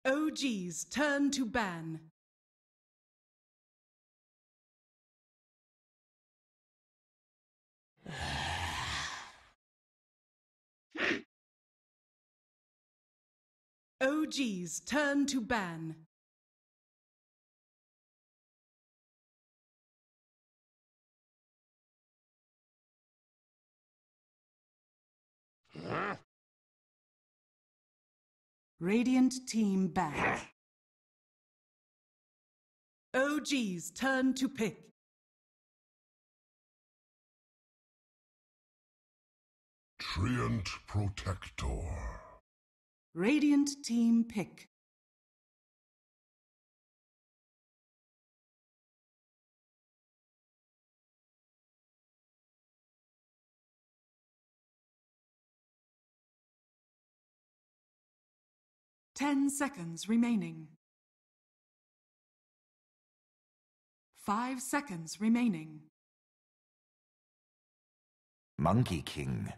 OG's turn to ban. OG's turn to ban. Radiant team ban. OG's turn to pick. Treant Protector. Radiant team pick. Ten seconds remaining. 5 seconds remaining. Monkey King.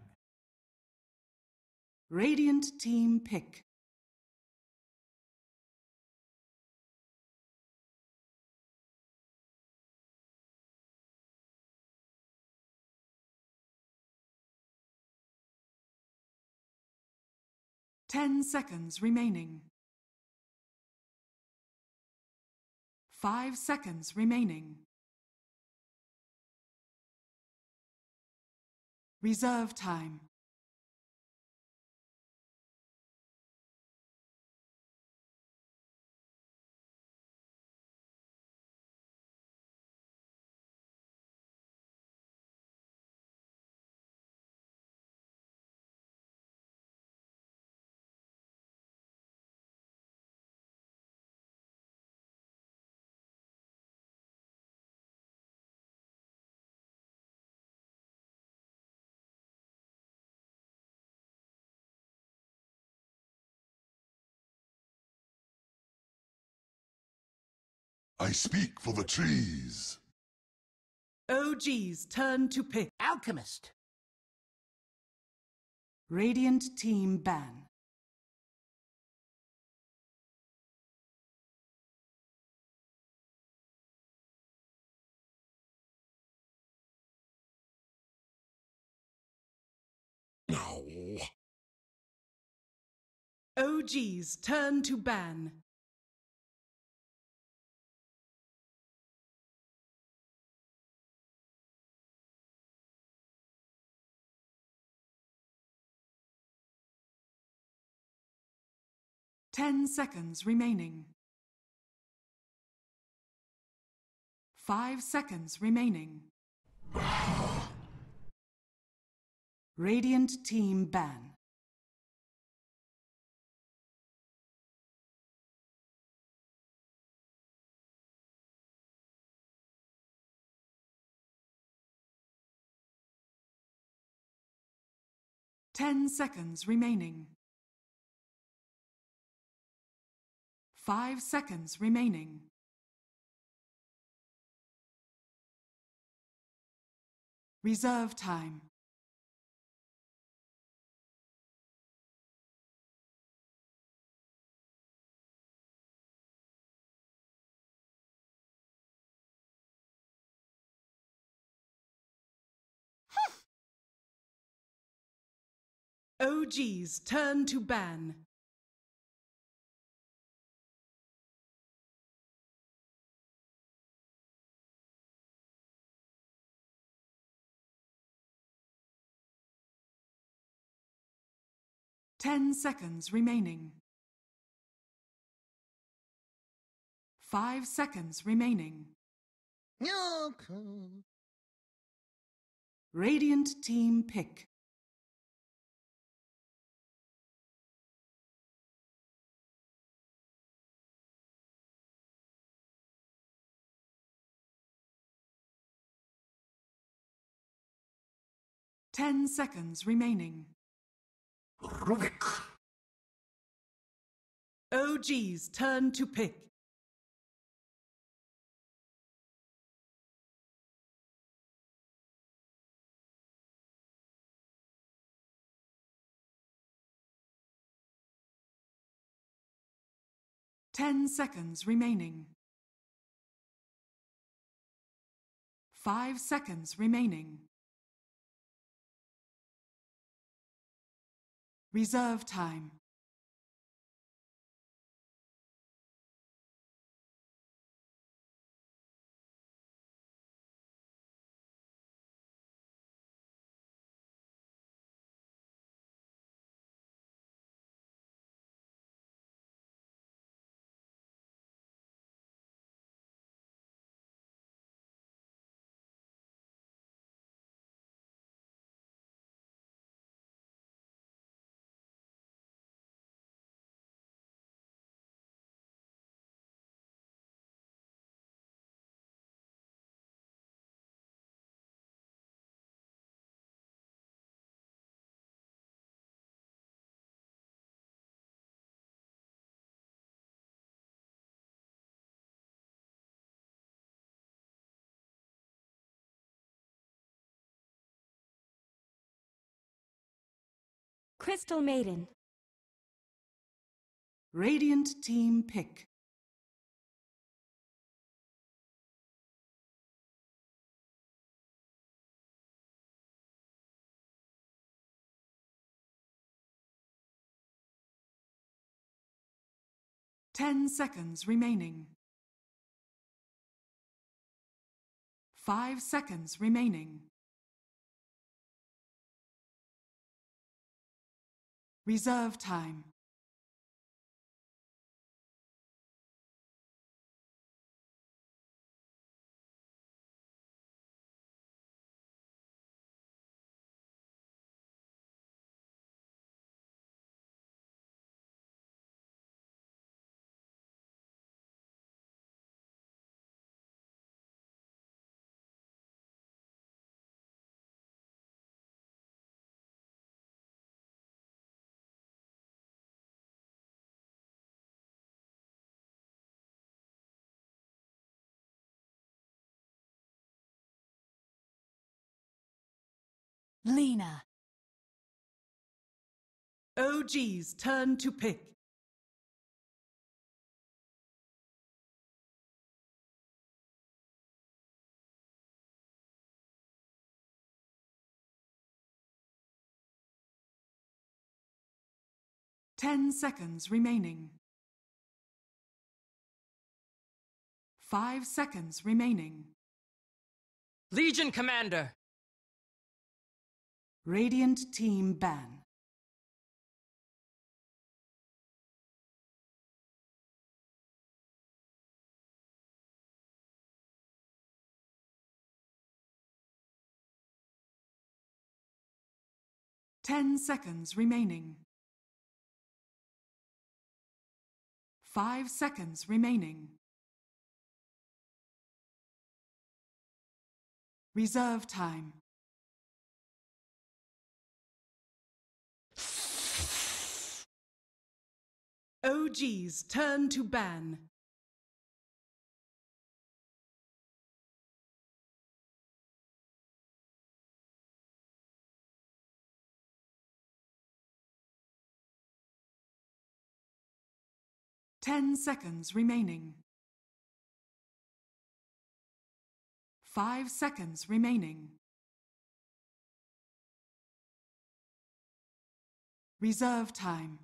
Radiant team pick. Ten seconds remaining. 5 seconds remaining. Reserve time. I speak for the trees. OG's turn to pick. Alchemist. Radiant team ban. No. OG's turn to ban. Ten seconds remaining. 5 seconds remaining. Radiant team ban. Ten seconds remaining. 5 seconds remaining. Reserve time. OG's turn to ban. Ten seconds remaining. 5 seconds remaining. Radiant team pick. Ten seconds remaining. Rubik. OG's turn to pick. 10 seconds remaining. 5 seconds remaining. Reserve time. Crystal Maiden. Radiant team pick. Ten seconds remaining. 5 seconds remaining. Reserve time. Lena. OG's turn to pick. Ten seconds remaining. 5 seconds remaining. Legion Commander! Radiant team ban. Ten seconds remaining. 5 seconds remaining. Reserve time. OG's turn to ban. Ten seconds remaining. 5 seconds remaining. Reserve time.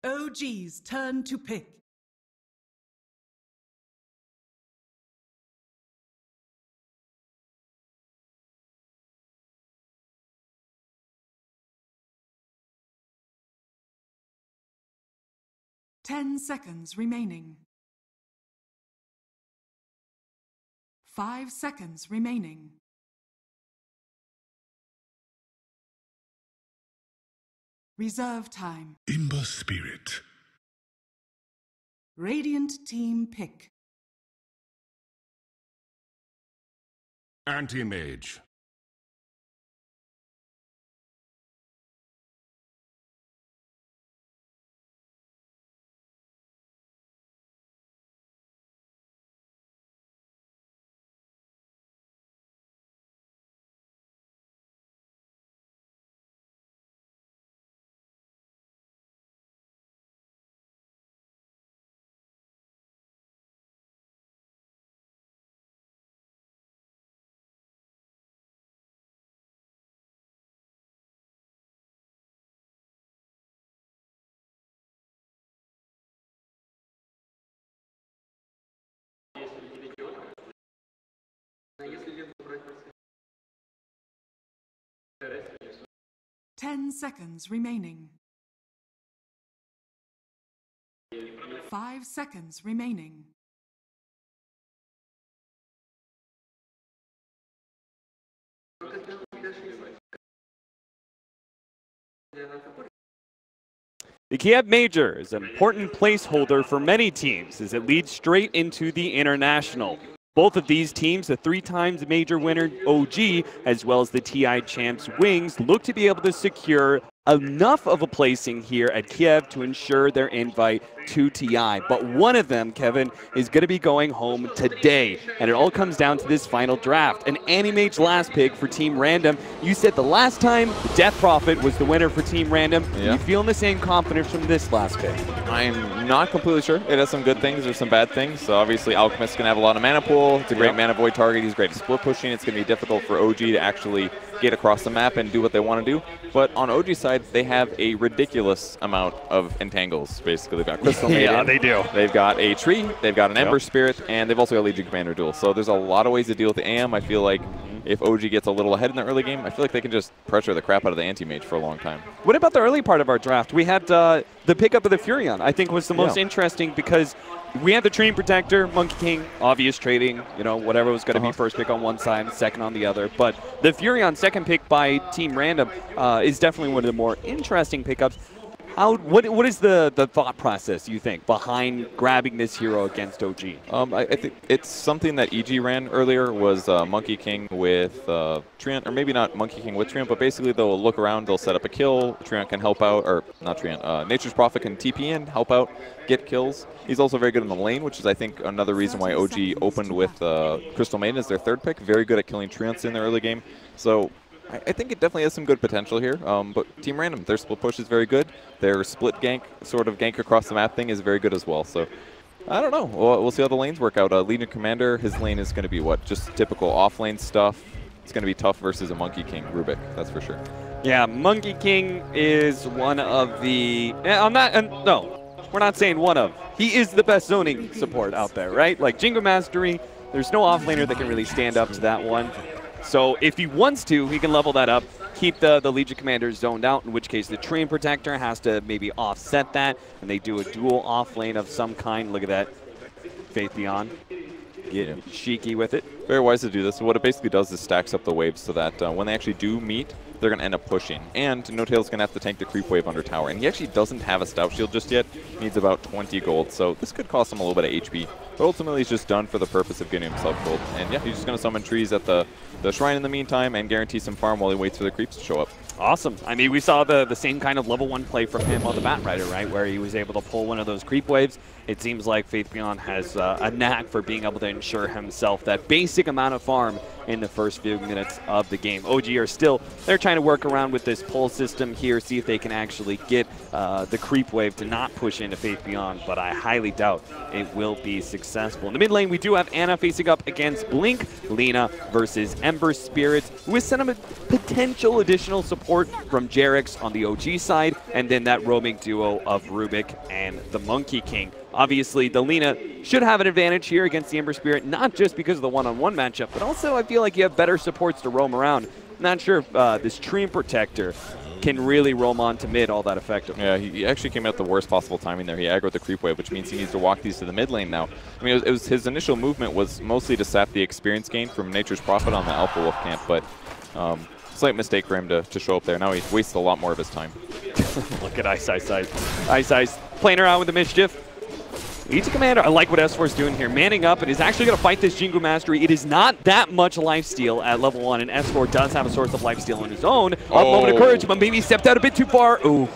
OG's turn to pick. 10 seconds remaining. 5 seconds remaining. Reserve time. Imba Spirit. Radiant team pick. Anti-Mage. Ten seconds remaining. 5 seconds remaining. The Kiev Major is an important placeholder for many teams as it leads straight into the International. Both of these teams, the 3 times major winner OG, as well as the TI champs Wings, look to be able to secure enough of a placing here at Kiev to ensure their invite to TI. But one of them, Kevin, is going to be going home today. And it all comes down to this final draft. An Anti-Mage last pick for Team Random. You said the last time the Death Prophet was the winner for Team Random. Yeah. You feeling the same confidence from this last pick? I'm not completely sure. It has some good things, there's some bad things. So obviously Alchemist can have a lot of mana pool. It's a great mana void target. He's great at split pushing. It's going to be difficult for OG to actually get across the map and do what they want to do. But on OG's side, they have a ridiculous amount of entangles, basically. They've got Crystal Maiden. Yeah, they do. They've got a tree, they've got an Ember Spirit, and they've also got Legion Commander Duel. So there's a lot of ways to deal with the AM. I feel like if OG gets a little ahead in the early game, I feel like they can just pressure the crap out of the Anti-Mage for a long time. What about the early part of our draft? We had the pickup of the Furion, I think was the most interesting because we had the Treant Protector, Monkey King, obvious trading, you know, whatever was going to be first pick on one side, second on the other. But the Furion, second pick by Team Random, is definitely one of the more interesting pickups. What is the thought process, you think, behind grabbing this hero against OG? I think it's something that EG ran earlier was Monkey King with Treant, or maybe not Monkey King with Treant, but basically they'll look around, they'll set up a kill, Treant can help out, or not Treant, Nature's Prophet can TP in, help out, get kills. He's also very good in the lane, which is I think another reason why OG opened with Crystal Maiden as their third pick. Very good at killing Treants in the early game. So I think it definitely has some good potential here, but Team Random, their split push is very good. Their split gank, sort of gank across the map thing is very good as well. So I don't know. We'll see how the lanes work out. Legion Commander, his lane is going to be what? Just typical off-lane stuff. It's going to be tough versus a Monkey King Rubik, that's for sure. Yeah, Monkey King is one of the... no, we're not saying one of. He is the best zoning support out there, right? Like Jingo Mastery, there's no offlaner that can really stand up to that one. So if he wants to, he can level that up, keep the Legion Commander zoned out, in which case the Treant Protector has to maybe offset that, and they do a dual off lane of some kind. Look at that. Faith Beyond. Get cheeky with it. Very wise to do this. What it basically does is stacks up the waves so that when they actually do meet, they're going to end up pushing. And No Tail's going to have to tank the creep wave under tower. And he actually doesn't have a Stout Shield just yet. He needs about 20 gold. So this could cost him a little bit of HP. But ultimately, he's just done for the purpose of getting himself gold. And yeah, he's just going to summon trees at the shrine in the meantime and guarantee some farm while he waits for the creeps to show up. Awesome. I mean, we saw the same kind of level 1 play from him on the Bat Rider, right, where he was able to pull one of those creep waves. It seems like Faith Beyond has a knack for being able to ensure himself that basic amount of farm in the first few minutes of the game. OG are still, they're trying to work around with this pull system here, see if they can actually get the creep wave to not push into Faith Beyond, but I highly doubt it will be successful. In the mid lane, we do have Anna facing up against Blink, Lina versus Ember Spirit, with some potential additional support from Jerix on the OG side, and then that roaming duo of Rubik and the Monkey King. Obviously, the Lina should have an advantage here against the Ember Spirit, not just because of the one-on-one matchup, but also I feel like you have better supports to roam around. Not sure if this Treant Protector can really roam on to mid all that effectively. Yeah, he actually came out the worst possible timing there. He aggroed the creep wave, which means he needs to walk these to the mid lane now. I mean, it was his initial movement was mostly to sap the experience gain from Nature's Prophet on the Alpha Wolf camp, but slight mistake for him to show up there. Now he wastes a lot more of his time. Look at Ice playing around with the mischief. Legion Commander, I like what S4 is doing here. Manning up and is actually going to fight this Jingu Mastery. It is not that much lifesteal at level 1, and S4 does have a source of lifesteal on his own. A moment of courage, but maybe he stepped out a bit too far. Ooh.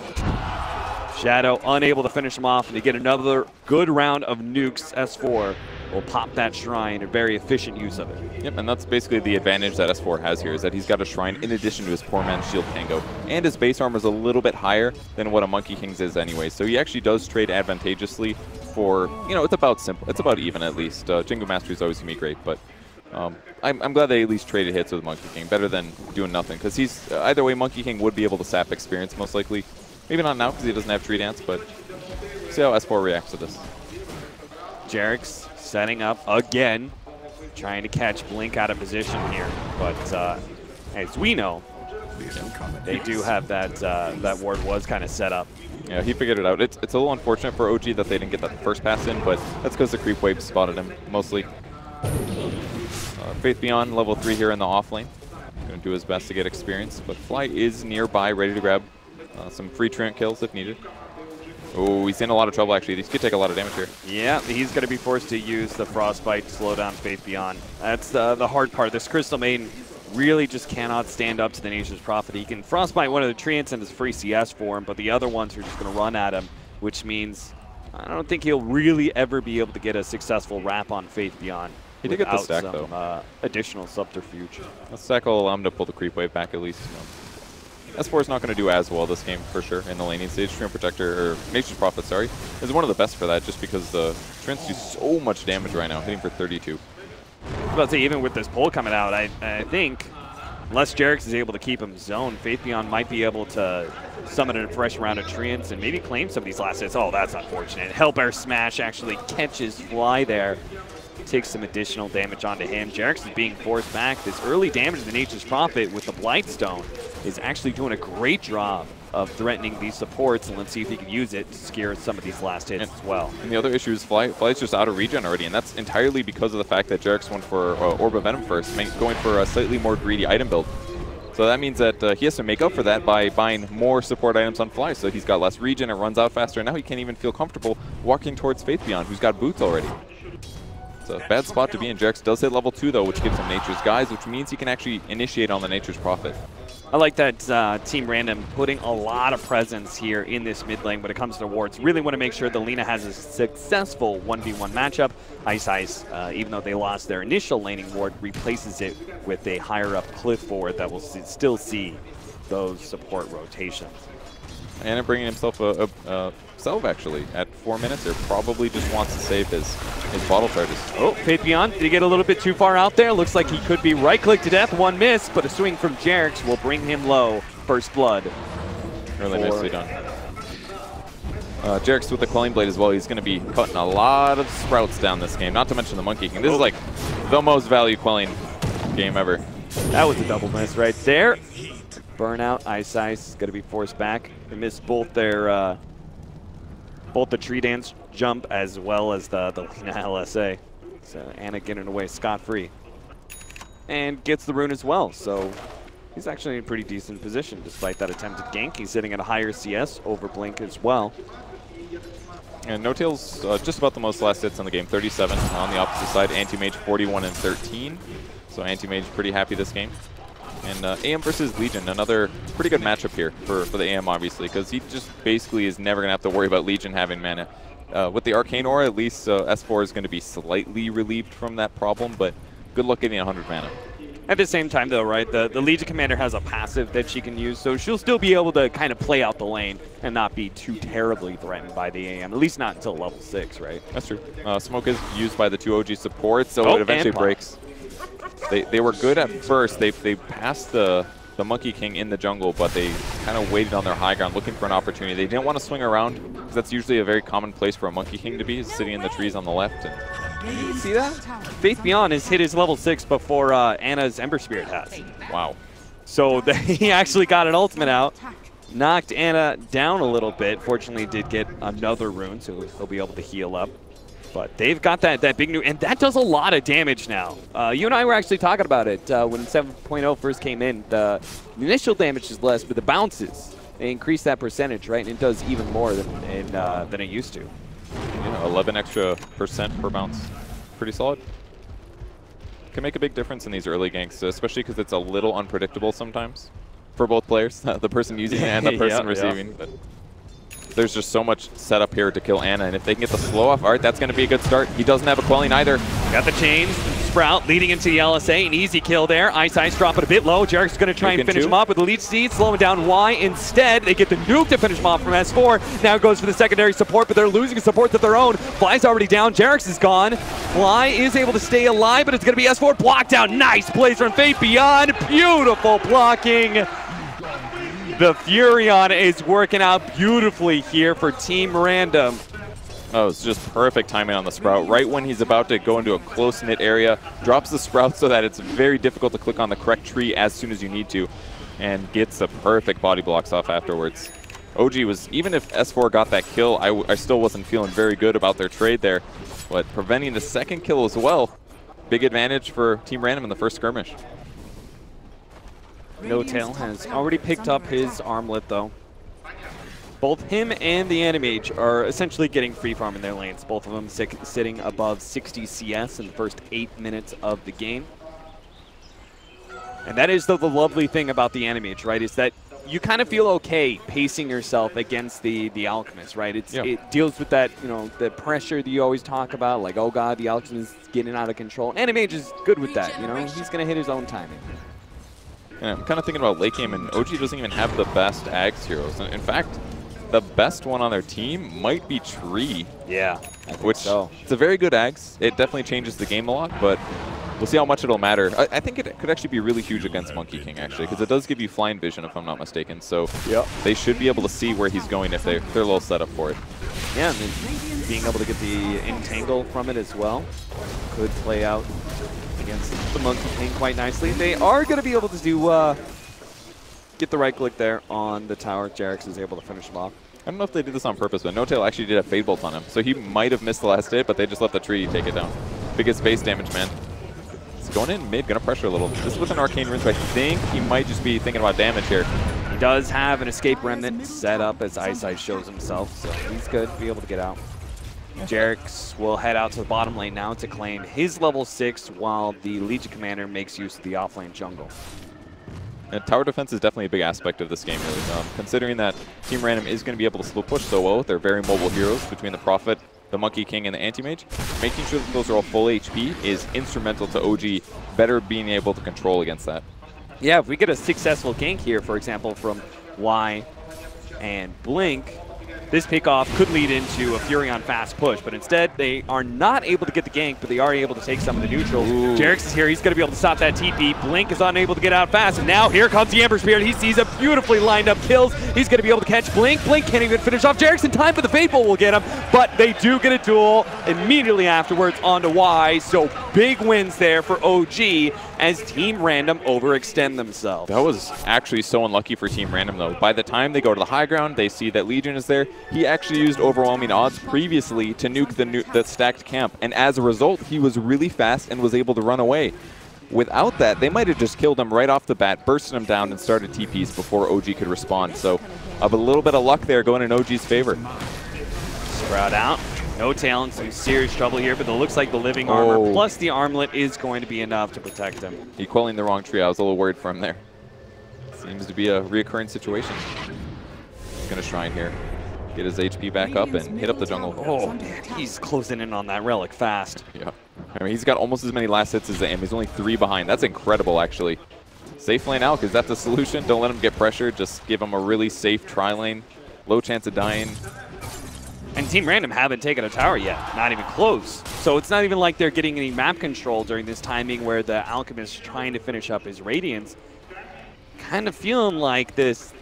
Shadow unable to finish him off, and to get another good round of nukes, S4 will pop that shrine, a very efficient use of it. Yep, and that's basically the advantage that S4 has here, is that he's got a shrine in addition to his poor man's shield tango. And his base armor is a little bit higher than what a Monkey King's is anyway, so he actually does trade advantageously for, you know, it's about simple. It's about even at least. Jingu Mastery is always going to be great, but I'm glad they at least traded hits with Monkey King, better than doing nothing, because he's, either way, Monkey King would be able to sap experience most likely. Maybe not now because he doesn't have Tree Dance, but see how S4 reacts to this. Jarek's setting up again, trying to catch Blink out of position here. But as we know, they do have that that ward was kind of set up. Yeah, he figured it out. It's a little unfortunate for OG that they didn't get that first pass in, but that's because the creep wave spotted him mostly. Faith Beyond level 3 here in the off lane. Going to do his best to get experience, but Fly is nearby, ready to grab some free Treant kills if needed. Oh, he's in a lot of trouble, actually. He could take a lot of damage here. Yeah, he's going to be forced to use the Frostbite to slow down Faith Beyond. That's the hard part. This Crystal Maiden really just cannot stand up to the Nature's Prophet. He can Frostbite one of the Treants and his free CS for him, but the other ones are just going to run at him, which means I don't think he'll really ever be able to get a successful wrap on Faith Beyond. He did get the stack, some, though. Additional subterfuge. The stack will allow him to pull the creep wave back at least. S4 is not going to do as well this game, for sure, in the laning stage. Treant Protector, or Nature's Prophet, sorry, is one of the best for that, just because the Treants do so much damage right now, hitting for 32. I was about to say, even with this pull coming out, I think, unless Jarex is able to keep him zoned, Faith Beyond might be able to summon a fresh round of Treants and maybe claim some of these last hits. Oh, that's unfortunate. Hellbear Smash actually catches Fly there. Takes some additional damage onto him. Jarex is being forced back. This early damage to the Nature's Prophet with the Blightstone is actually doing a great job of threatening these supports, and let's see if he can use it to scare some of these last hits as well. And the other issue is Fly's just out of regen already, and that's entirely because of the fact that Jarex went for Orb of Venom first, going for a slightly more greedy item build. So that means that he has to make up for that by buying more support items on Fly, so he's got less regen, it runs out faster, and now he can't even feel comfortable walking towards Faith Beyond, who's got boots already. A bad spot to be in. Jarex does hit level 2 though, which gives him Nature's Guise, which means he can actually initiate on the Nature's Prophet. I like that Team Random putting a lot of presence here in this mid lane when it comes to wards. Really want to make sure that Lina has a successful 1v1 matchup. Ice, even though they lost their initial laning ward, replaces it with a higher up cliff ward that will still see those support rotations. And bringing himself a salve, actually, at 4 minutes here. Probably just wants to save his bottle charges. Oh, Faith Beyond, did he get a little bit too far out there? Looks like he could be right-click to death, one miss, but a swing from Jarex will bring him low. First blood. Really nicely done. Jarex with the Quelling Blade as well. He's going to be cutting a lot of sprouts down this game, not to mention the Monkey King. This is like the most value Quelling game ever. That was a double miss right there. Burnout, Ice is going to be forced back. They missed both their both the Tree Dance jump as well as the Lina LSA. So Anna getting away scot-free. And gets the rune as well, so he's actually in a pretty decent position despite that attempted gank. He's sitting at a higher CS over Blink as well. And No Tail's just about the most last hits in the game, 37 on the opposite side. Anti-Mage 41 and 13. So Anti-Mage pretty happy this game. And AM versus Legion, another pretty good matchup here for the AM, obviously, because he just basically is never going to have to worry about Legion having mana. With the Arcane Aura, at least S4 is going to be slightly relieved from that problem, but good luck getting 100 mana. At the same time, though, right, the Legion Commander has a passive that she can use, so she'll still be able to kind of play out the lane and not be too terribly threatened by the AM, at least not until level 6, right? That's true. Smoke is used by the 2 OG supports, so it eventually breaks. They were good at first. They passed the Monkey King in the jungle, but they kind of waited on their high ground looking for an opportunity. They didn't want to swing around, because that's usually a very common place for a Monkey King to be, sitting in the trees on the left. And see that? Faith Beyond has hit his level 6 before Anna's Ember Spirit has. Wow. So he actually got an ultimate out. knocked Anna down a little bit. Fortunately, did get another rune, so he'll be able to heal up. But they've got that big new, and that does a lot of damage now. You and I were actually talking about it when 7.0 first came in. The initial damage is less, but the bounces, they increase that percentage, right? And it does even more than it used to. Yeah, 11 extra % per bounce. Pretty solid. Can make a big difference in these early ganks, especially because it's a little unpredictable sometimes for both players, the person using and the person receiving. But there's just so much setup here to kill Anna, and if they can get the slow off, all right, that's going to be a good start. He doesn't have a quelling either. Got the chains, Sprout leading into the LSA, an easy kill there. Ice drop it a bit low. Jarek's going to try and finish him off with the leech seed, slowing down Y. Instead, they get the nuke to finish him off from S4. Now goes for the secondary support, but they're losing support of their own. Fly's already down. Jarek's is gone. Fly is able to stay alive, but it's going to be S4 blocked out. Nice plays from Fate Beyond. Beautiful blocking. The Furion is working out beautifully here for Team Random. Oh, it's just perfect timing on the Sprout. Right when he's about to go into a close-knit area, drops the Sprout so that it's very difficult to click on the correct tree as soon as you need to, and gets the perfect body blocks off afterwards. OG was, even if S4 got that kill, I still wasn't feeling very good about their trade there, but preventing the second kill as well, big advantage for Team Random in the first skirmish. No Tail has already picked up his armlet, though. Both him and the Animage are essentially getting free farm in their lanes. Both of them sitting above 60 CS in the first 8 minutes of the game. And that is the lovely thing about the Animage, right, is that you kind of feel okay pacing yourself against the Alchemist, right? It deals with that, the pressure that you always talk about, like, oh god, the Alchemist is getting out of control. Animage is good with that, he's going to hit his own timing. Yeah, I'm kind of thinking about late game, and OG doesn't even have the best Ags heroes. In fact, the best one on their team might be Tree. Yeah, which it's a very good Ags. It definitely changes the game a lot, but we'll see how much it'll matter. I think it could actually be really huge against Monkey King, actually, because it does give you flying vision, if I'm not mistaken. So they should be able to see where he's going if they're a little set up for it. Yeah, and then being able to get the entangle from it as well could play out against the Monkey King quite nicely. They are going to be able to do get the right click there on the tower. Jarek's is able to finish him off. I don't know if they did this on purpose, but No Tail actually did a Fade Bolt on him, so he might have missed the last hit, but they just let the tree take it down. Biggest base damage, man. He's going in mid, gonna pressure a little. This is with an Arcane Rune, so I think he might just be thinking about damage here. He does have an Escape Remnant set up as Eyesight shows himself, so he's good to be able to get out. Jarek's will head out to the bottom lane now to claim his level 6 while the Legion Commander makes use of the offlane jungle. And tower defense is definitely a big aspect of this game, really. Considering that Team Random is going to be able to slow push so well with their very mobile heroes between the Prophet, the Monkey King, and the Anti-Mage, making sure that those are all full HP is instrumental to OG better being able to control against that. Yeah, if we get a successful gank here, for example, from Y and Blink, this pickoff could lead into a Furion fast push, but instead they are not able to get the gank, but they are able to take some of the neutrals. Jarek's is here. He's going to be able to stop that TP. Blink is unable to get out fast, and now here comes the Ember Spirit. He sees a beautifully lined up kills. He's going to be able to catch Blink. Blink can't even finish off Jarek's in time, but the Fate Bolt will get him. But they do get a duel immediately afterwards onto Y, so big wins there for OG as Team Random overextend themselves. That was actually so unlucky for Team Random, though. By the time they go to the high ground, they see that Legion is there. He actually used overwhelming odds previously to nuke the stacked camp, and as a result, he was really fast and was able to run away. Without that, they might have just killed him right off the bat, bursted him down, and started TPs before OG could respond. So, a little bit of luck there going in OG's favor. Sprout out. No Tail in some serious trouble here, but it looks like the living armor plus the armlet is going to be enough to protect him. He quelling the wrong tree. I was a little worried for him there. Seems to be a reoccurring situation. He's going to Shrine here. Get his HP back up and hit up the jungle. Oh, man, he's closing in on that relic fast. Yeah. I mean, he's got almost as many last hits as him. He's only 3 behind. That's incredible, actually. Safe lane Alk, is that the solution? Don't let him get pressured. Just give him a really safe tri-lane. Low chance of dying. And Team Random haven't taken a tower yet, not even close. So it's not even like they're getting any map control during this timing where the Alchemist is trying to finish up his Radiance. Kind of feeling like this,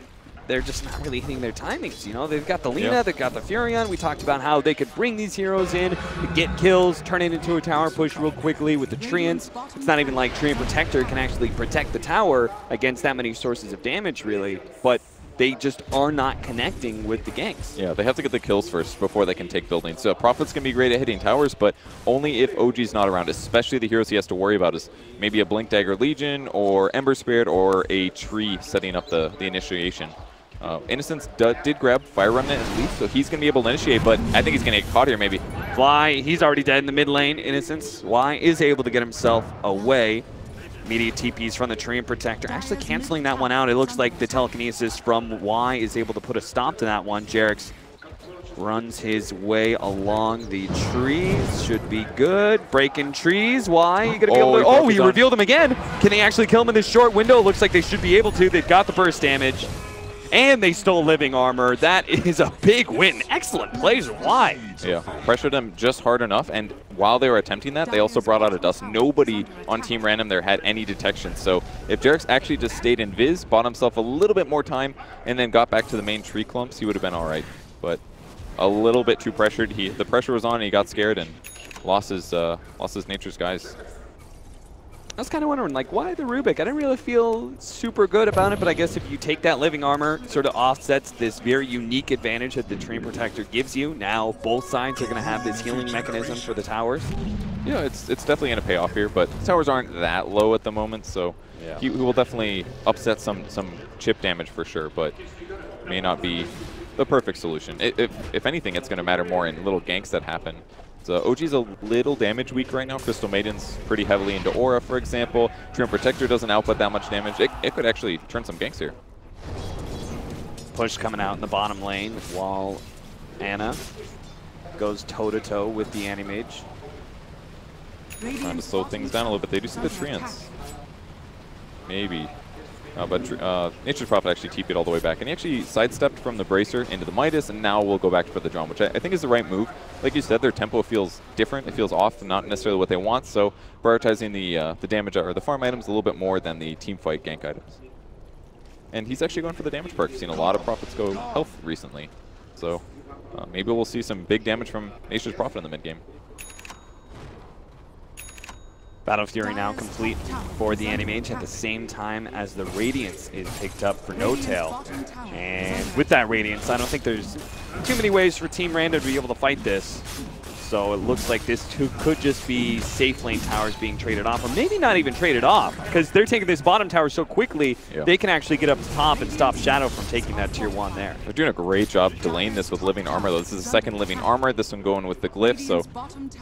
they're just not really hitting their timings, They've got the Lina, they've got the Furion. We talked about how they could bring these heroes in, get kills, turn it into a tower push real quickly with the Treants. It's not even like Treant Protector can actually protect the tower against that many sources of damage, really. But they just are not connecting with the ganks. Yeah, they have to get the kills first before they can take buildings. So Prophet's going to be great at hitting towers, but only if OG's not around, especially the heroes he has to worry about is maybe a Blink Dagger Legion or Ember Spirit or a tree setting up the initiation. Innocence did grab Fire Remnant and Leaf, so he's going to be able to initiate, but I think he's going to get caught here maybe. Fly, he's already dead in the mid lane. Innocence, Y is able to get himself away. Immediate TPs from the Treant Protector, actually canceling that one out. It looks like the telekinesis from Y is able to put a stop to that one. Jerix runs his way along the trees, should be good. Breaking trees, Y, you gonna be able to, oh, he revealed him again. Can they actually kill him in this short window? It looks like they should be able to. They've got the burst damage. And they stole living armor. That is a big win. Excellent plays, Y. Yeah, pressured them just hard enough, and while they were attempting that, they also brought out a dust. Nobody on Team Random there had any detection, so if Jerix actually just stayed in Viz, bought himself a little bit more time, and then got back to the main tree clumps, he would have been all right. But a little bit too pressured. The pressure was on, and he got scared and lost his Nature's Guys. I was kind of wondering, like, why the Rubik? I didn't really feel super good about it, but I guess if you take that living armor, sort of offsets this very unique advantage that the Treant Protector gives you. Now both sides are going to have this healing mechanism for the towers. Yeah, it's definitely going to pay off here, but the towers aren't that low at the moment, so yeah. He will definitely upset some chip damage for sure, but may not be the perfect solution. If anything, it's going to matter more in little ganks that happen. OG's a little damage weak right now. Crystal Maiden's pretty heavily into Aura, for example. Treant Protector doesn't output that much damage. It could actually turn some ganks here. Push coming out in the bottom lane while Ana goes toe-to-toe with the Anti-Mage. Trying to slow things down a little bit. They do see the Treants. Maybe. But Nature's Prophet actually TP'd all the way back. And he actually sidestepped from the Bracer into the Midas, and now we'll go back for the Drum, which I think is the right move. Like you said, their tempo feels different. It feels off, not necessarily what they want. So prioritizing the damage or the farm items a little bit more than the team fight gank items. And he's actually going for the damage perk. Seen a lot of Prophets go health recently. So maybe we'll see some big damage from Nature's Prophet in the mid game. Battle Fury now complete for the Anti-Mage at the same time as the Radiance is picked up for No Tail. And with that Radiance, I don't think there's too many ways for Team Random to be able to fight this. So it looks like this could just be safe lane towers being traded off, or maybe not even traded off, because they're taking this bottom tower so quickly, they can actually get up to top and stop Shadow from taking that tier 1 there. They're doing a great job delaying this with living armor, though. This is the second living armor, this one going with the glyph, so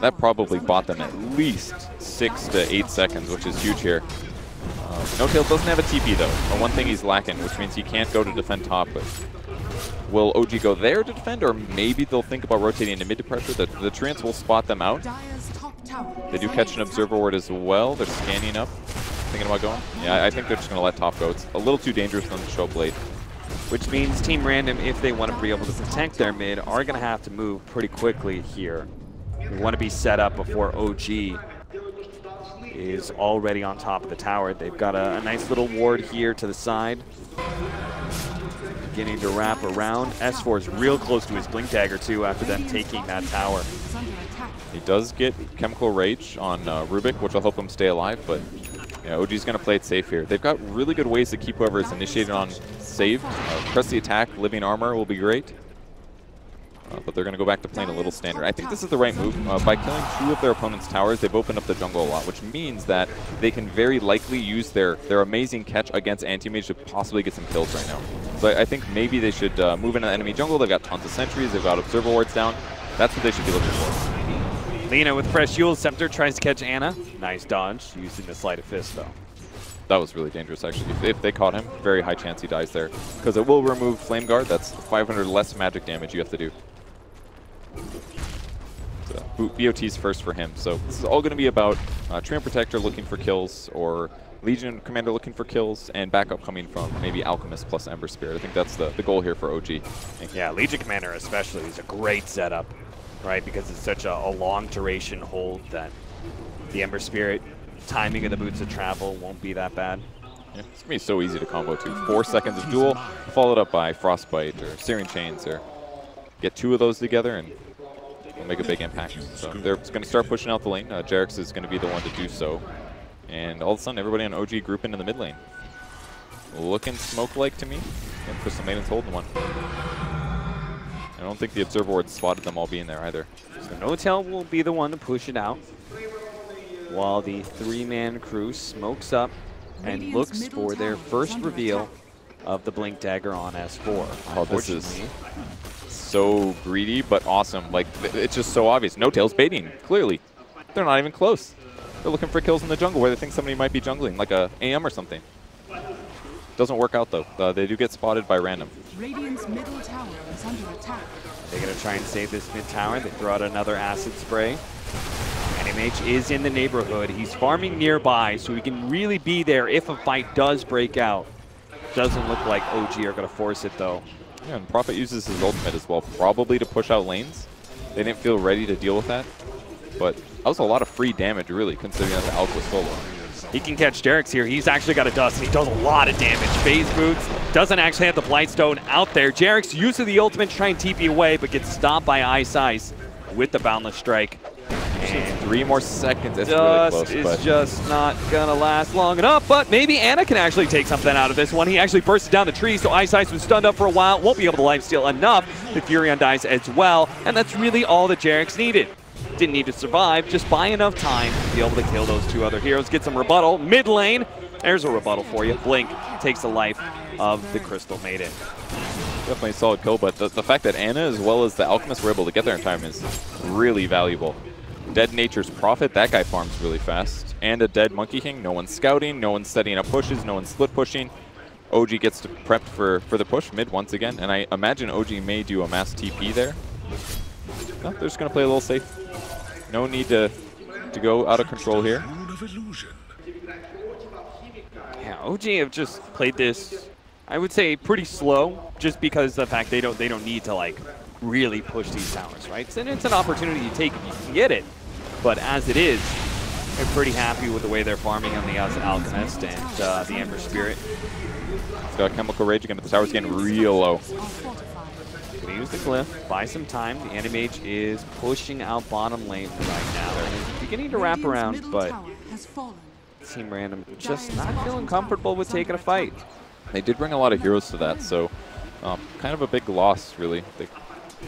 that probably bought them at least 6 to 8 seconds, which is huge here. No Tail doesn't have a TP, though. One thing he's lacking, which means he can't go to defend top. But will OG go there to defend, or maybe they'll think about rotating into mid to pressure? The Treants will spot them out. They do catch an Observer Ward as well. They're scanning up, thinking about going. Yeah, I think they're just going to let top go. It's a little too dangerous for them to show up late. Which means Team Random, if they want to be able to protect their mid, are going to have to move pretty quickly here. They want to be set up before OG is already on top of the tower. They've got a nice little ward here to the side. Beginning to wrap around. S4 is real close to his Blink Dagger too after them taking that tower. He does get Chemical Rage on Rubik, which will help him stay alive, but yeah, OG's going to play it safe here. They've got really good ways to keep whoever is initiated on saved. Press the attack, living armor will be great. But they're going to go back to playing a little standard. I think this is the right move. By killing 2 of their opponent's towers, they've opened up the jungle a lot, which means that they can very likely use their amazing catch against Anti-Mage to possibly get some kills right now. So I think maybe they should move into the enemy jungle. They've got tons of sentries. They've got Observer Wards down. That's what they should be looking for. Lina with fresh Eul's Scepter tries to catch Ana. Nice dodge, using the Sleight of Fist, though. That was really dangerous, actually. If they caught him, very high chance he dies there. Because it will remove Flame Guard. That's 500 less magic damage you have to do. So BOT's first for him. So this is all going to be about Treant Protector looking for kills, or Legion Commander looking for kills, and backup coming from maybe Alchemist plus Ember Spirit. I think that's the goal here for OG. Yeah, Legion Commander especially is a great setup, right? Because it's such a long duration hold that the Ember Spirit timing of the Boots of Travel won't be that bad. Yeah, it's going to be so easy to combo too. 4 seconds of duel, followed up by Frostbite or Searing Chains, or get 2 of those together and will make a big impact. So they're going to start pushing out the lane. Jerix is going to be the one to do so. And all of a sudden, everybody on OG group into the mid lane. Looking smoke-like to me. And Crystal Maiden's holding one. I don't think the observer ward spotted them all being there either. So No-Tail will be the one to push it out, while the 3-man crew smokes up and looks for their first reveal of the Blink Dagger on S4. Oh, this is so greedy, but awesome. Like, it's just so obvious. No-Tail's baiting, clearly. They're not even close. They're looking for kills in the jungle where they think somebody might be jungling, like a AM or something. Doesn't work out, though. They do get spotted by random. Radiant's middle tower is under attack. They're going to try and save this mid tower. They throw out another acid spray. NMH is in the neighborhood. He's farming nearby, so he can really be there if a fight does break out. Doesn't look like OG are going to force it, though. Yeah, and Prophet uses his ultimate as well, probably to push out lanes. They didn't feel ready to deal with that, but that was a lot of free damage, really, considering that the Alk was solo. He can catch Derek's here. He's actually got a dust, and he does a lot of damage. Phase boots, doesn't actually have the Blightstone out there. Jarek's use of the ultimate to try and TP away, but gets stopped by Ice with the Boundless Strike. And 3 more seconds. It's really dust close, is but just not going to last long enough, but maybe Ana can actually take something out of this one. He actually bursted down the tree, so Ice was stunned up for a while. Won't be able to lifesteal enough. The Furion dies as well, and that's really all that Jarek's needed. Didn't need to survive, just buy enough time to be able to kill those 2 other heroes. Get some rebuttal. Mid lane, there's a rebuttal for you. Blink takes the life of the Crystal Maiden. definitely a solid kill, but the fact that Ana as well as the Alchemist were able to get there in time is really valuable. Dead Nature's Prophet, that guy farms really fast. And a dead Monkey King, no one's scouting, no one's setting up pushes, no one's split pushing. OG gets to prepped for the push mid once again, and I imagine OG may do a mass TP there. No, they're just going to play a little safe. No need to go out of control here. Yeah, OG have just played this, I would say, pretty slow, just because of the fact they don't need to like really push these towers, right? And it's an opportunity you take if you can get it. But as it is, they're pretty happy with the way they're farming on the Alchemist and the Ember Spirit. It's got Chemical Rage again, but the tower's getting real low. Gonna use the glyph, buy some time. The Anti-Mage is pushing out bottom lane right now. And it's beginning to wrap around, but Team Random just not feeling comfortable with taking a fight. They did bring a lot of heroes to that, so kind of a big loss, really.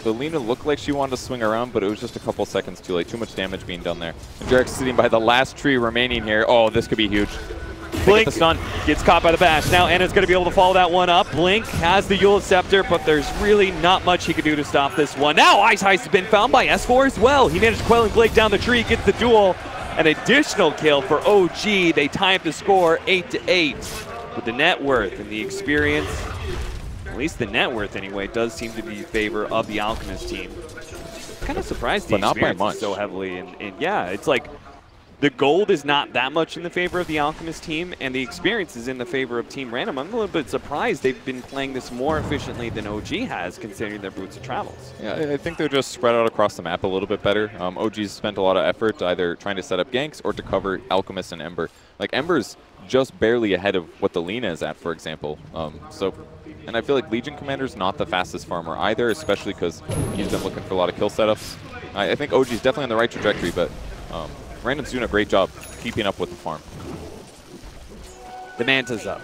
The Lina looked like she wanted to swing around, but it was just a couple seconds too late. Too much damage being done there. And Jarek's sitting by the last tree remaining here. Oh, this could be huge. Blink the stun, gets caught by the bash. Now Anna's going to be able to follow that one up. Blink has the Eul's Scepter, but there's really not much he can do to stop this one. Now Ice Heist has been found by S4 as well. He managed to Quell and Blake down the tree, gets the duel. An additional kill for OG. They tie up the score 8-8. With the net worth and the experience, at least the net worth anyway, does seem to be in favor of the Alchemist team. Kind of surprised the experience is so heavily. And yeah, it's like the gold is not that much in the favor of the Alchemist team, and the experience is in the favor of Team Random. I'm a little bit surprised they've been playing this more efficiently than OG has, considering their boots of travels. Yeah, I think they're just spread out across the map a little bit better. OG's spent a lot of effort either trying to set up ganks or to cover Alchemist and Ember. Like, Ember's just barely ahead of what the Lina is at, for example. And I feel like Legion Commander's not the fastest farmer either, especially because he's been looking for a lot of kill setups. I think OG's definitely on the right trajectory, but Random's doing a great job keeping up with the farm. The Manta's up.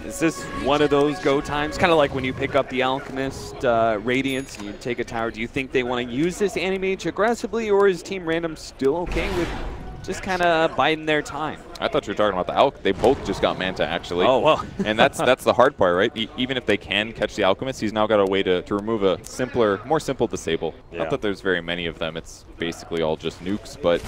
Is this one of those go times? Kind of like when you pick up the Alchemist Radiance and you take a tower. Do you think they want to use this Anti-Mage aggressively, or is Team Random still okay with just kind of biding their time? I thought you were talking about the Alch. They both just got Manta, actually. Oh, well. And that's the hard part, right? Even if they can catch the Alchemist, he's now got a way to remove a more simple disable. Yeah. Not that there's very many of them. It's basically all just nukes, but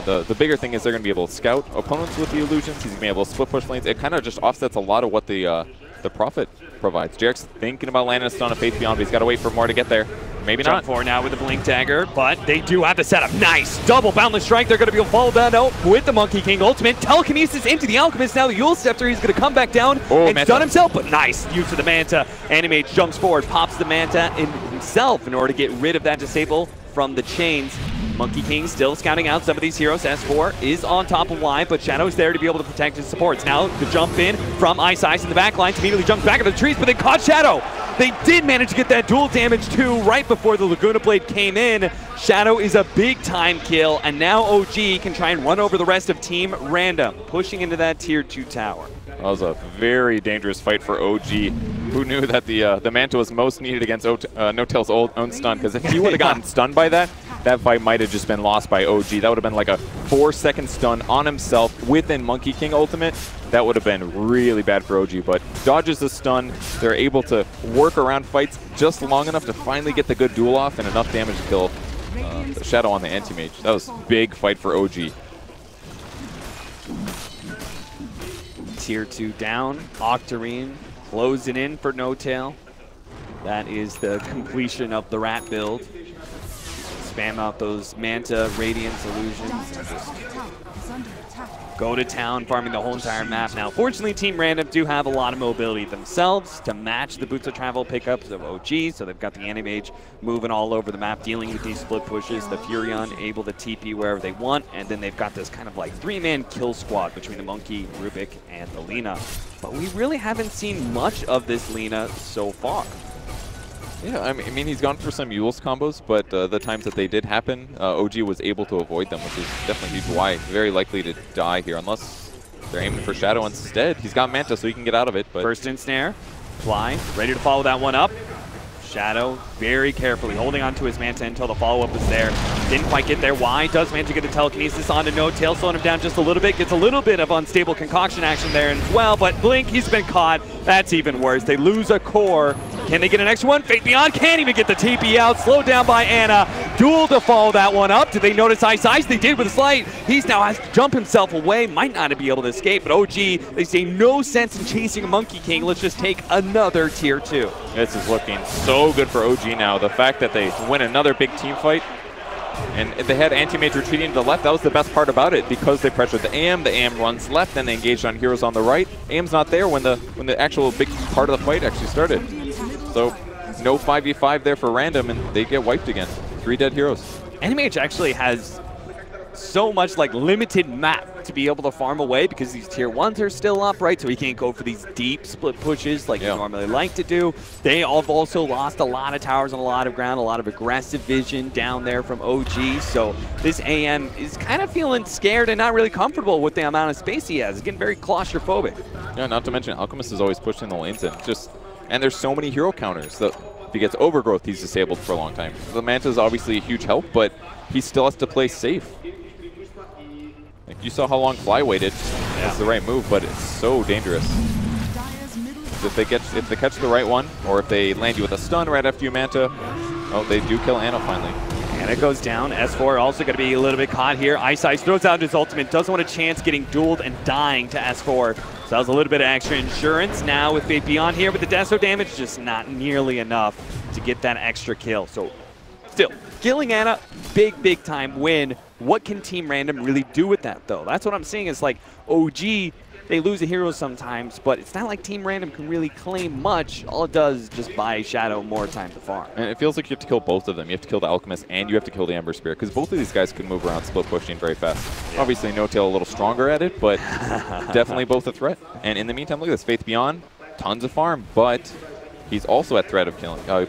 the bigger thing is they're going to be able to scout opponents with the illusions. He's going to be able to split push lanes. It kind of just offsets a lot of what the Prophet provides. Jarek's thinking about landing a stun of Faith Beyond, but he's got to wait for more to get there. Maybe not. Jump forward now with the Blink Dagger, but they do have the setup. Nice! Double Boundless Strike. They're going to be able to follow that out with the Monkey King ultimate. Telekinesis into the Alchemist. Now the Eul's Scepter. He's going to come back down and stun himself, but nice use of the Manta. Anti-Mage jumps forward, pops the Manta in himself in order to get rid of that disable from the chains. Monkey King still scouting out some of these heroes. S4 is on top of line, but Shadow's there to be able to protect his supports. Now the jump in from Ice in the back line. Immediately jumps back into the trees, but they caught Shadow. They did manage to get that dual damage too right before the Laguna Blade came in. Shadow is a big time kill, and now OG can try and run over the rest of Team Random, pushing into that tier 2 tower. That was a very dangerous fight for OG. Who knew that the Manta was most needed against No-Tail's own stun? Because if he would have gotten stunned by that, that fight might have just been lost by OG. That would have been like a 4-second stun on himself within Monkey King ultimate. That would have been really bad for OG, but dodges the stun. They're able to work around fights just long enough to finally get the good duel off and enough damage to kill the Shadow on the anti-mage. That was a big fight for OG. Tier 2 down, Octarine closing in for No-Tail. That is the completion of the rat build. Spam out those Manta, Radiance, Illusions, and just go to town, farming the whole entire map. Now, fortunately, Team Random do have a lot of mobility themselves to match the Boots of Travel pickups of OG, so they've got the Anti-Mage moving all over the map, dealing with these split pushes, the Furion able to TP wherever they want, and then they've got this kind of like 3-man kill squad between the Monkey, Rubik, and the Lina. But we really haven't seen much of this Lina so far. Yeah, I mean, he's gone for some Yules combos, but the times that they did happen, OG was able to avoid them, which is definitely huge. Why? Very likely to die here, unless they're aiming for Shadow instead. He's got Manta, so he can get out of it. But first in snare, fly, ready to follow that one up. Shadow very carefully holding on to his Manta until the follow-up is there. Didn't quite get there. Why? Does manage to get the telekinesis onto No-Tail, slowing him down just a little bit. Gets a little bit of unstable concoction action there as well, but Blink, he's been caught. That's even worse. They lose a core. Can they get an extra one? Fate Beyond can't even get the TP out. Slowed down by Ana. Duel to follow that one up. Did they notice Ice Ice? They did with a slight. He's now has to jump himself away. Might not be able to escape, but OG, they say no sense in chasing a Monkey King. Let's just take another tier 2. This is looking so good for OG now. The fact that they win another big team fight, and they had Anti-Mage retreating to the left. That was the best part about it, because they pressured the AM. The AM runs left, then they engaged on heroes on the right. AM's not there when the actual big part of the fight actually started. So no 5v5 there for Random, and they get wiped again. 3 dead heroes. Anti-Mage actually has so much like limited map to be able to farm away, because these tier 1s are still up, right? So he can't go for these deep split pushes like you normally like to do. They have also lost a lot of towers on a lot of ground, a lot of aggressive vision down there from OG. So this AM is kind of feeling scared and not really comfortable with the amount of space he has. He's getting very claustrophobic. Yeah, not to mention Alchemist is always pushing the lanes in. And there's so many hero counters. If he gets Overgrowth, he's disabled for a long time. The Manta is obviously a huge help, but he still has to play safe. Like, you saw how long Fly waited. That's the right move, but it's so dangerous. If they catch the right one, or if they land you with a stun right after you Manta, oh, they do kill Ana finally. And it goes down. S4 also going to be a little bit caught here. Ice Ice throws out his ultimate. Doesn't want a chance getting dueled and dying to S4. So that was a little bit of extra insurance. Now with Fate Beyond here with the Deso damage, just not nearly enough to get that extra kill. So still, killing Ana, big time win. What can Team Random really do with that, though? That's what I'm seeing is like OG, they lose a hero sometimes, but it's not like Team Random can really claim much. All it does is just buy Shadow more time to farm. And it feels like you have to kill both of them. You have to kill the Alchemist and you have to kill the Ember Spirit, because both of these guys can move around split pushing very fast. Yeah. Obviously, No-Tail a little stronger at it, but definitely both a threat. And in the meantime, look at this. Faith Beyond, tons of farm, but he's also at threat of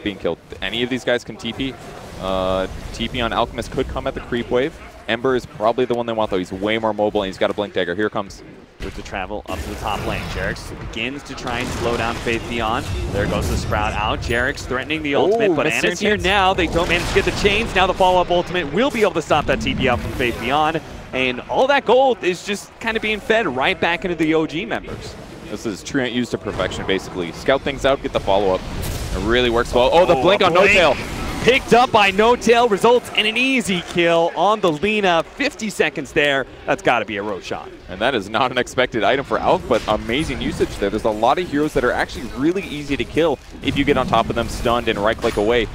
being killed. Any of these guys can TP. TP on Alchemist could come at the creep wave. Ember is probably the one they want, though. He's way more mobile, and he's got a Blink Dagger. Here comes. With the travel up to the top lane. Jerix begins to try and slow down Faith Beyond. There goes the Sprout out. Jerix threatening the ultimate, but Ana's here now. They don't manage to get the chains. Now the follow-up ultimate will be able to stop that TP out from Faith Beyond. And all that gold is just kind of being fed right back into the OG members. This is Treant used to perfection, basically. Scout things out, get the follow-up. It really works well. Oh, the blink on No-Tail. Picked up by No-Tail, results in an easy kill on the Lina. 50 seconds there. That's got to be a Roshan. And that is not an expected item for Alk, but amazing usage there. There's a lot of heroes that are actually really easy to kill if you get on top of them stunned and right-click away.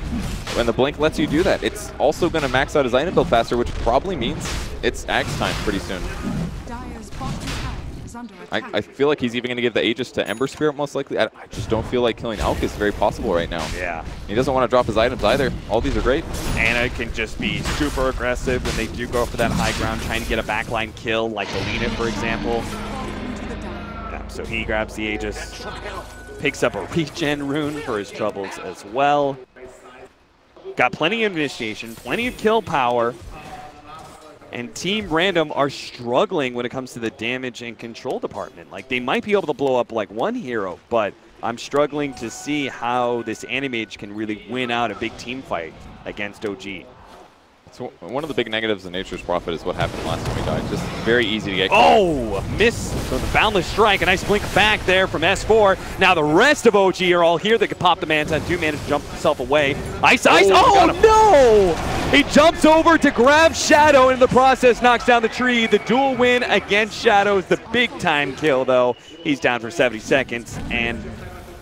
When the blink lets you do that, it's also going to max out his item build faster, which probably means it's Axe time pretty soon. I feel like he's even going to give the Aegis to Ember Spirit most likely. I just don't feel like killing Alk is very possible right now. Yeah. He doesn't want to drop his items either. All these are great. Ana can just be super aggressive when they do go for that high ground, trying to get a backline kill, like the Lina, for example. Yeah, so he grabs the Aegis, picks up a regen rune for his troubles as well. Got plenty of initiation, plenty of kill power. And Team Random are struggling when it comes to the damage and control department. Like, they might be able to blow up like one hero, but I'm struggling to see how this Animage can really win out a big team fight against OG. So one of the big negatives of Nature's Prophet is what happened last time he died. Just very easy to get. Oh, miss from the Boundless Strike. A nice blink back there from S4. Now the rest of OG are all here. They can pop the Manta. Do manage to jump himself away. Ice. Oh, no! He jumps over to grab Shadow, and in the process knocks down the tree. The dual win against Shadow is the big time kill, though. He's down for 70 seconds, and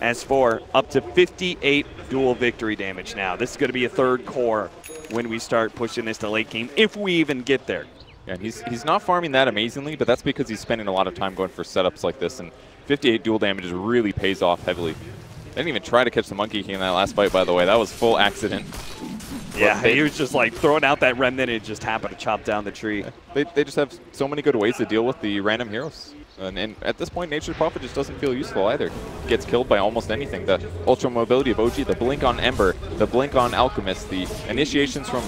S4 up to 58 dual victory damage now. This is going to be a third core when we start pushing this to late game, if we even get there. Yeah, he's not farming that amazingly, but that's because he's spending a lot of time going for setups like this, and 58 dual damage really pays off heavily. They didn't even try to catch the Monkey King in that last fight, by the way. That was full accident. Yeah, he was just like throwing out that remnant. It just happened to chop down the tree. They just have so many good ways to deal with the random heroes. And at this point, Nature's Prophet just doesn't feel useful either. Gets killed by almost anything. The ultra mobility of OG, the blink on Ember, the blink on Alchemist, the initiations from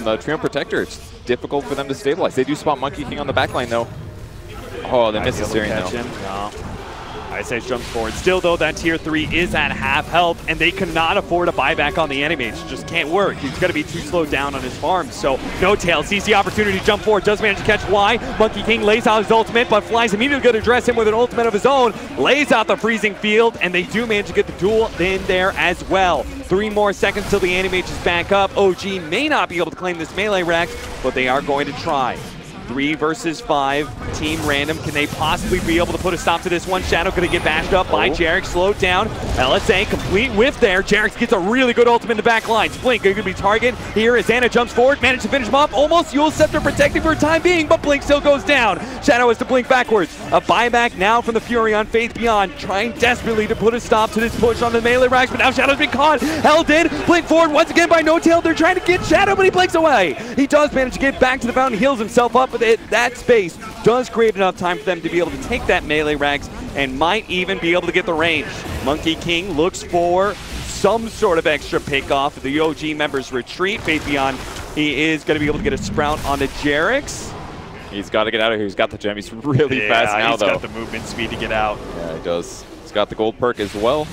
the Trio Protector. It's difficult for them to stabilize. They do spot Monkey King on the backline though. Oh, they missed the steering though. No. Ice Ice jumps forward. Still, though, that tier 3 is at half health, and they cannot afford a buyback on the Animage. It just can't work. He's going to be too slowed down on his farm. So, No Tail sees the opportunity to jump forward, does manage to catch Y. Monkey King lays out his ultimate, but Fly's immediately going to address him with an ultimate of his own. Lays out the freezing field, and they do manage to get the duel in there as well. 3 more seconds till the Animage is back up. OG may not be able to claim this melee Rex, but they are going to try. 3 versus 5, team random. Can they possibly be able to put a stop to this one? Shadow going to get bashed up by Jarek, slowed down. LSA, complete whiff there. Jarek gets a really good ultimate in the back line. Blink going to be target here as Anna jumps forward, managed to finish him off. Almost Yule Scepter protecting for a time being, but Blink still goes down. Shadow has to blink backwards. A buyback now from the Fury on Faith Beyond, trying desperately to put a stop to this push on the melee racks, but now Shadow's been caught, held in. Blink forward once again by No Tail. They're trying to get Shadow, but he blinks away. He does manage to get back to the fountain, heals himself up with it. That space does create enough time for them to be able to take that melee rags and might even be able to get the range. Monkey King looks for some sort of extra pick off. The OG members retreat. Faith Beyond, he is going to be able to get a sprout onto Jarek's. He's got to get out of here. He's got the gem. He's really fast now, though. He's got the movement speed to get out. Yeah, he does. He's got the gold perk as well.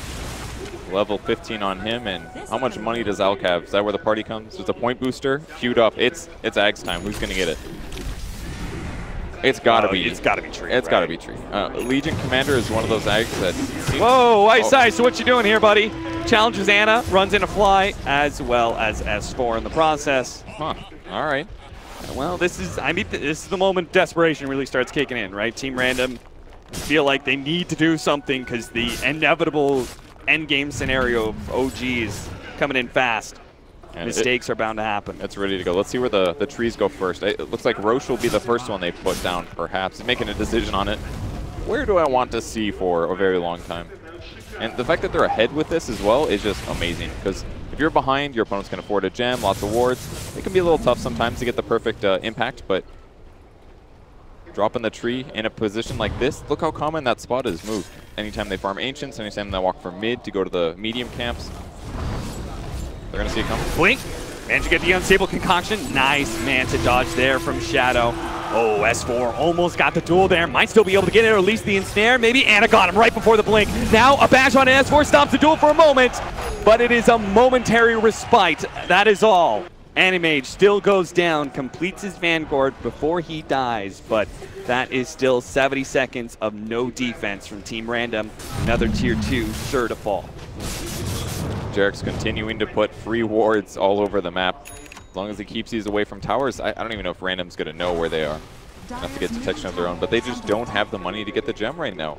Level 15 on him, and how much money does Alc have? Is that where the party comes? There's a point booster queued up. It's Ags time. Who's going to get it? It's got to be. It's got to be Tree. It's got to be Tree. Legion Commander is one of those Ags that. Whoa, Ice Ice! So what you doing here, buddy? Challenges Anna, runs in a Fly, as well as S4 in the process. Huh. All right. Well, this is the moment desperation really starts kicking in, right? Team Random feel like they need to do something because the inevitable endgame scenario of OG is coming in fast. And mistakes are bound to happen. It's ready to go. Let's see where the trees go first. It looks like Roche will be the first one they put down, perhaps, making a decision on it. Where do I want to see for a very long time? And the fact that they're ahead with this as well is just amazing, because if you're behind, your opponents can afford a gem, lots of wards. It can be a little tough sometimes to get the perfect impact, but dropping the tree in a position like this, look how common that spot is moved. Anytime they farm Ancients, anytime they walk from mid to go to the medium camps, they're going to see it coming. Blink. Managed to get the unstable concoction. Nice Manta dodge there from Shadow. Oh, S4 almost got the duel there. Might still be able to get it, or at least the ensnare. Maybe Anna got him right before the blink. Now a bash on S4 stops the duel for a moment, but it is a momentary respite. That is all. Animage still goes down, completes his Vanguard before he dies, but that is still 70 seconds of no defense from Team Random. Another tier 2 sure to fall. Jarek's continuing to put free wards all over the map. As long as he keeps these away from towers, I don't even know if Random's going to know where they are. Enough to get detection of their own, but they just don't have the money to get the gem right now.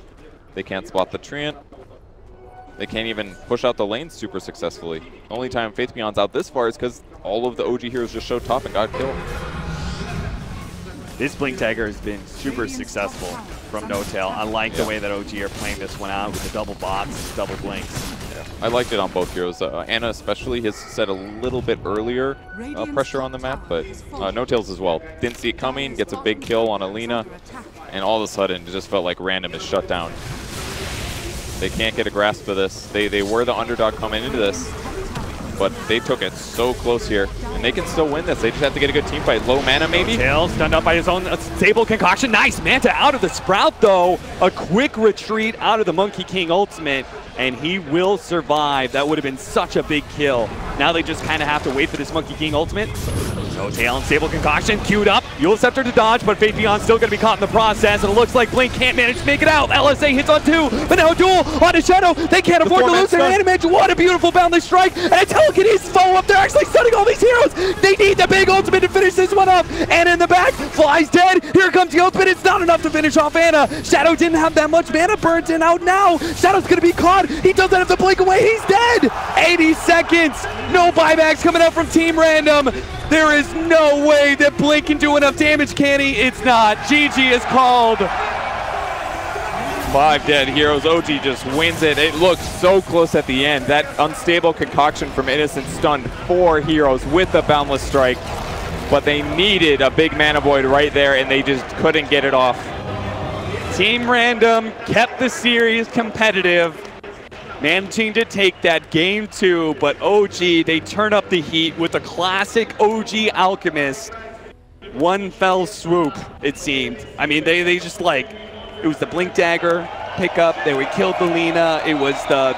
They can't spot the Treant. They can't even push out the lanes super successfully. The only time Faith Beyond's out this far is because all of the OG heroes just showed top and got killed. This Blink Tagger has been super successful from No Tail. I like the way that OG are playing this one out with the double bots and double blinks. I liked it on both heroes. Anna especially has set a little bit earlier pressure on the map, but No Tails as well. Didn't see it coming, gets a big kill on Alina, and all of a sudden it just felt like Random is shut down. They can't get a grasp of this. They were the underdog coming into this, but they took it so close here, and they can still win this. They just have to get a good team fight. Low mana maybe? Tails stunned up by his own stable concoction. Nice Manta out of the Sprout though. A quick retreat out of the Monkey King ultimate. and he will survive. That would have been such a big kill. Now they just kind of have to wait for this Monkey King ultimate. So Tail Unstable Concoction queued up. Eul Scepter to dodge, but Faithbeyond's still going to be caught in the process, and it looks like Blink can't manage to make it out. LSA hits on 2, but now Duel on a Shadow. They can't afford to lose their Animage. What a beautiful boundless strike, and a telekinesis follow-up. They're actually stunning all these heroes. They need the big ultimate to finish this one up. Anna in the back, Fly's dead. Here comes the ultimate. It's not enough to finish off Anna. Shadow didn't have that much mana, burnt in out now. Shadow's going to be caught. He doesn't have to blink away. He's dead. 80 seconds. No buybacks coming up from Team Random. There is no way that Blink can do enough damage, can he? It's not. GG is called. 5 dead heroes. OG just wins it. It looks so close at the end. That unstable concoction from Innocent stunned 4 heroes with the Boundless Strike, but they needed a big mana void right there, and they just couldn't get it off. Team Random kept the series competitive, managing to take that game 2, but OG, they turn up the heat with a classic OG Alchemist. One fell swoop, it seemed. I mean, they just like, it was the Blink Dagger pickup, they would kill the Lina, it was the